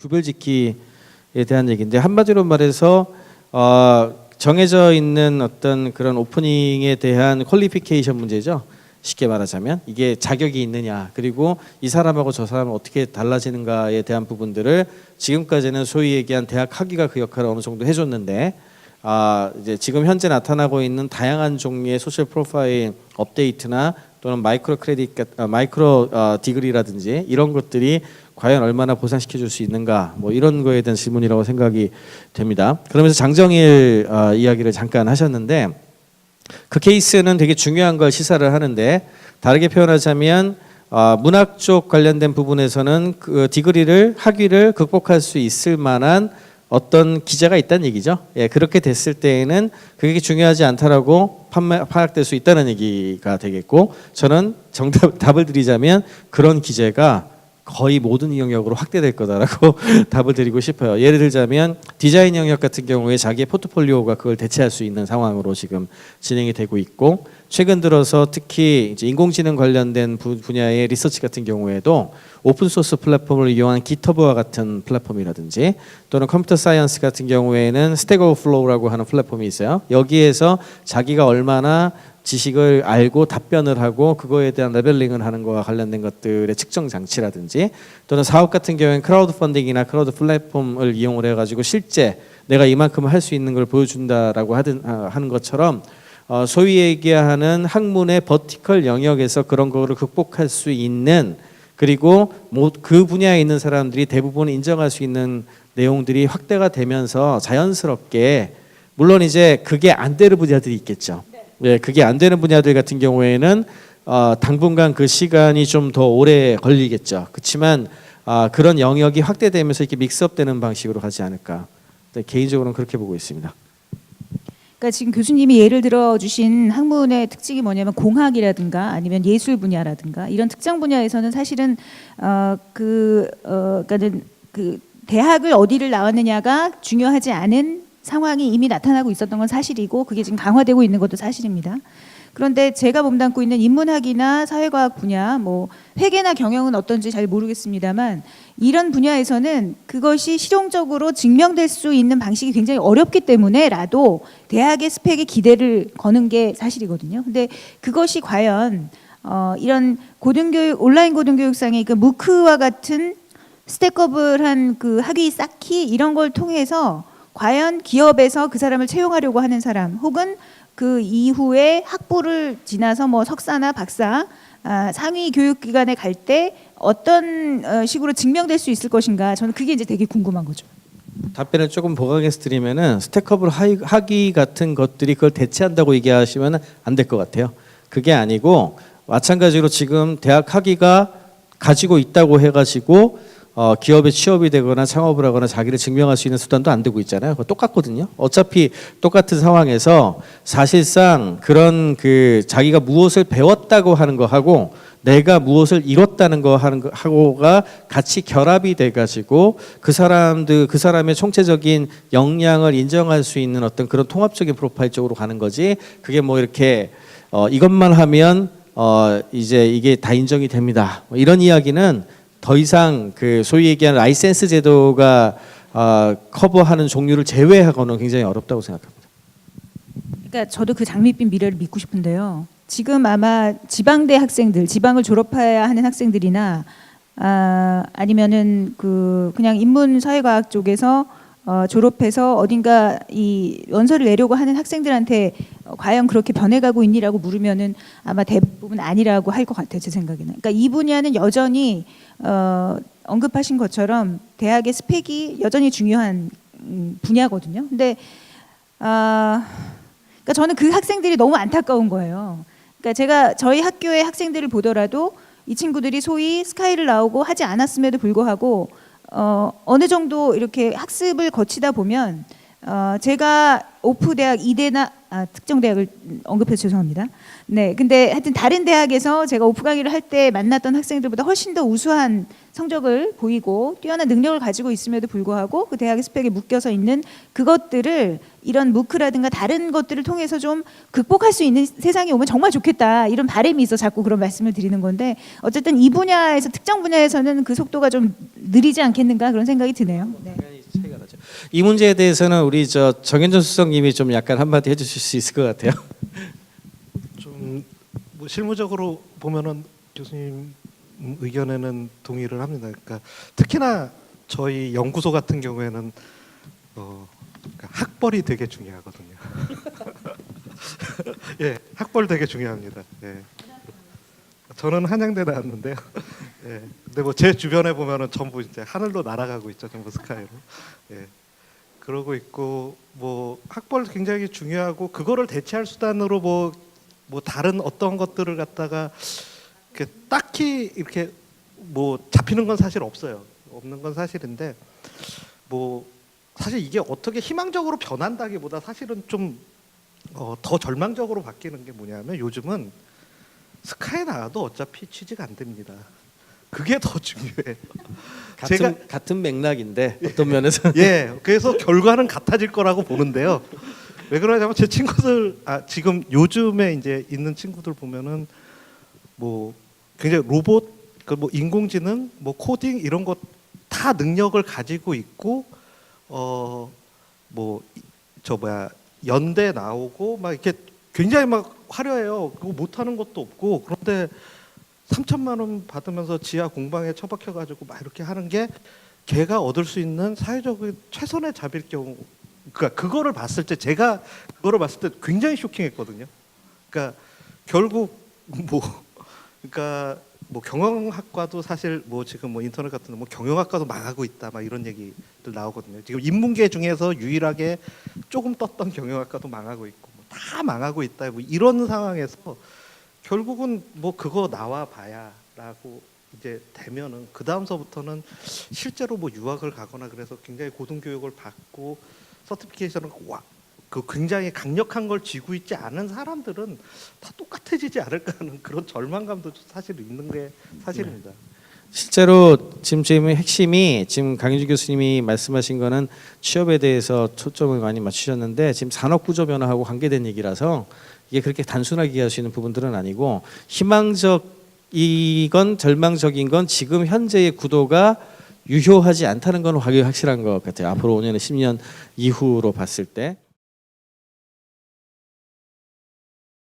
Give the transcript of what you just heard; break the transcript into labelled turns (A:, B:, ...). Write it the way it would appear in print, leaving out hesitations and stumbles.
A: 구별짓기에 대한 얘기인데, 한마디로 말해서 정해져 있는 어떤 그런 오프닝에 대한 퀄리피케이션 문제죠. 쉽게 말하자면 이게 자격이 있느냐, 그리고 이 사람하고 저 사람은 어떻게 달라지는가에 대한 부분들을 지금까지는 소위 얘기한 대학 학위가 그 역할을 어느 정도 해줬는데, 이제 지금 현재 나타나고 있는 다양한 종류의 소셜 프로파일 업데이트나 또는 마이크로 크레딧, 마이크로 디그리라든지 이런 것들이 과연 얼마나 보상시켜 줄 수 있는가, 뭐 이런 거에 대한 질문이라고 생각이 됩니다. 그러면서 장정일 이야기를 잠깐 하셨는데, 그 케이스는 되게 중요한 걸 시사를 하는데, 다르게 표현하자면 문학 쪽 관련된 부분에서는 그 디그리를, 학위를 극복할 수 있을 만한 어떤 기자가 있다는 얘기죠. 예, 그렇게 됐을 때에는 그게 중요하지 않다라고 파악될 수 있다는 얘기가 되겠고, 저는 답을 드리자면 그런 기재가 거의 모든 영역으로 확대될 거다라고 답을 드리고 싶어요. 예를 들자면 디자인 영역 같은 경우에 자기의 포트폴리오가 그걸 대체할 수 있는 상황으로 지금 진행이 되고 있고, 최근 들어서 특히 이제 인공지능 관련된 분야의 리서치 같은 경우에도 오픈소스 플랫폼을 이용한 깃허브와 같은 플랫폼이라든지, 또는 컴퓨터 사이언스 같은 경우에는 스택 오버플로우라고 하는 플랫폼이 있어요. 여기에서 자기가 얼마나 지식을 알고 답변을 하고 그거에 대한 레벨링을 하는 거와 관련된 것들의 측정 장치라든지, 또는 사업 같은 경우에는 크라우드 펀딩이나 크라우드 플랫폼을 이용을 해가지고 실제 내가 이만큼 할 수 있는 걸 보여준다라고 하는 것처럼, 소위 얘기하는 학문의 버티컬 영역에서 그런 거를 극복할 수 있는, 그리고 그 분야에 있는 사람들이 대부분 인정할 수 있는 내용들이 확대가 되면서 자연스럽게, 물론 이제 그게 안 되는 분야들이 있겠죠. 예, 그게 안 되는 분야들 같은 경우에는 당분간 그 시간이 좀 더 오래 걸리겠죠. 그렇지만 그런 영역이 확대되면서 이렇게 믹스업되는 방식으로 가지 않을까. 개인적으로는 그렇게 보고 있습니다.
B: 그러니까 지금 교수님이 예를 들어 주신 학문의 특징이 뭐냐면 공학이라든가 아니면 예술 분야라든가 이런 특정 분야에서는 사실은 그러니까는 그 대학을 어디를 나왔느냐가 중요하지 않은 상황이 이미 나타나고 있었던 건 사실이고, 그게 지금 강화되고 있는 것도 사실입니다. 그런데 제가 몸담고 있는 인문학이나 사회과학 분야, 뭐 회계나 경영은 어떤지 잘 모르겠습니다만, 이런 분야에서는 그것이 실용적으로 증명될 수 있는 방식이 굉장히 어렵기 때문에라도 대학의 스펙에 기대를 거는 게 사실이거든요. 근데 그것이 과연 이런 고등교육, 온라인 고등교육상의 그 무크와 같은 스택업을 한 그 학위 쌓기 이런 걸 통해서 과연 기업에서 그 사람을 채용하려고 하는 사람, 혹은 그 이후에 학부를 지나서 뭐 석사나 박사, 상위 교육기관에 갈 때 어떤 식으로 증명될 수 있을 것인가, 저는 그게 이제 되게 궁금한 거죠.
A: 답변을 조금 보강해서 드리면은, 스택업을 학위 같은 것들이 그걸 대체한다고 얘기하시면 안 될 것 같아요. 그게 아니고, 마찬가지로 지금 대학 학위가 가지고 있다고 해가지고 기업에 취업이 되거나 창업을 하거나 자기를 증명할 수 있는 수단도 안 되고 있잖아요. 그거 똑같거든요. 어차피 똑같은 상황에서 사실상 그런 그 자기가 무엇을 배웠다고 하는 거 하고 내가 무엇을 이뤘다는 거 하는 거 하고가 같이 결합이 돼가지고 그 사람의 총체적인 역량을 인정할 수 있는 어떤 그런 통합적인 프로파일 쪽으로 가는 거지. 그게 뭐 이렇게 이것만 하면 이제 이게 다 인정이 됩니다, 뭐 이런 이야기는 더 이상 그 소위 얘기하는 라이센스 제도가 커버하는 종류를 제외하고는 굉장히 어렵다고 생각합니다.
B: 그러니까 저도 그 장밋빛 미래를 믿고 싶은데요. 지금 아마 지방대 학생들, 지방을 졸업해야 하는 학생들이나 아니면은 그냥 인문사회과학 쪽에서 졸업해서 어딘가 이 원서를 내려고 하는 학생들한테 과연 그렇게 변해가고 있니라고 물으면은 아마 대부분 아니라고 할 것 같아요, 제 생각에는. 그러니까 이 분야는 여전히 언급하신 것처럼 대학의 스펙이 여전히 중요한 분야거든요. 근데 그러니까 저는 그 학생들이 너무 안타까운 거예요. 그러니까 저희 학교의 학생들을 보더라도 이 친구들이 소위 스카이를 나오고 하지 않았음에도 불구하고 어느 정도 이렇게 학습을 거치다 보면 제가 오프 대학, 이대나 특정 대학을 언급해서 죄송합니다. 네, 근데 하여튼 다른 대학에서 제가 오프 강의를 할 때 만났던 학생들보다 훨씬 더 우수한 성적을 보이고 뛰어난 능력을 가지고 있음에도 불구하고 그 대학의 스펙에 묶여서 있는 그것들을 이런 무크라든가 다른 것들을 통해서 좀 극복할 수 있는 세상이 오면 정말 좋겠다, 이런 바람이 있어 자꾸 그런 말씀을 드리는 건데, 어쨌든 이 분야에서 특정 분야에서는 그 속도가 좀 느리지 않겠는가 그런 생각이 드네요. 네.
A: 차이가 나죠. 이 문제에 대해서는 우리 정현준 수석님이 좀 약간 한마디 해주실 수 있을 것 같아요.
C: 좀 뭐 실무적으로 보면은 교수님 의견에는 동의를 합니다. 그러니까 특히나 저희 연구소 같은 경우에는 그러니까 학벌이 되게 중요하거든요. 예, 학벌 되게 중요합니다. 예. 저는 한양대 나왔는데요. 예. 근데 뭐 제 주변에 보면은 전부 이제 하늘로 날아가고 있죠, 전부 스카이로. 예. 그러고 있고 뭐 학벌 굉장히 중요하고 그거를 대체할 수단으로 뭐 다른 어떤 것들을 갖다가 이렇게 딱히 이렇게 뭐 잡히는 건 사실 없어요. 없는 건 사실인데 뭐 사실 이게 어떻게 희망적으로 변한다기보다 사실은 좀 더 절망적으로 바뀌는 게 뭐냐면 요즘은 스카이 나와도 어차피 취직 안 됩니다. 그게 더 중요해요.
A: 같은 맥락인데 어떤 면에서
C: 예, 그래서 결과는 같아질 거라고 보는데요. 왜 그러냐면 제 친구들 지금 요즘에 이제 있는 친구들 보면은 뭐 굉장히 로봇, 뭐 인공지능, 뭐 코딩 이런 것 다 능력을 가지고 있고 뭐 연대 나오고 막 이렇게 굉장히 막 화려해요. 그거 못하는 것도 없고 그런데 3천만 원 받으면서 지하 공방에 처박혀 가지고 막 이렇게 하는 게 걔가 얻을 수 있는 사회적인 최선의 잡일 경우, 그러니까 그거를 봤을 때 제가 그거를 봤을 때 굉장히 쇼킹했거든요. 그러니까 결국 그러니까 뭐 경영학과도 사실 뭐 지금 뭐 인터넷 같은 뭐 경영학과도 망하고 있다 막 이런 얘기들 나오거든요. 지금 인문계 중에서 유일하게 조금 떴던 경영학과도 망하고 있고 뭐 다 망하고 있다 뭐 이런 상황에서 결국은 뭐 그거 나와 봐야라고 이제 되면은 그 다음서부터는 실제로 뭐 유학을 가거나 그래서 굉장히 고등 교육을 받고 서티피케이션을 그 굉장히 강력한 걸 쥐고 있지 않은 사람들은 다 똑같아지지 않을까 하는 그런 절망감도 사실 있는 게 사실입니다.
A: 실제로 지금 핵심이 지금 강윤주 교수님이 말씀하신 거는 취업에 대해서 초점을 많이 맞추셨는데 지금 산업 구조 변화하고 관계된 얘기라서 이게 그렇게 단순하게 이해할 수 있는 부분들은 아니고 희망적이건 절망적인 건 지금 현재의 구도가 유효하지 않다는 건 확실한 것 같아요. 앞으로 5년에 10년 이후로 봤을 때.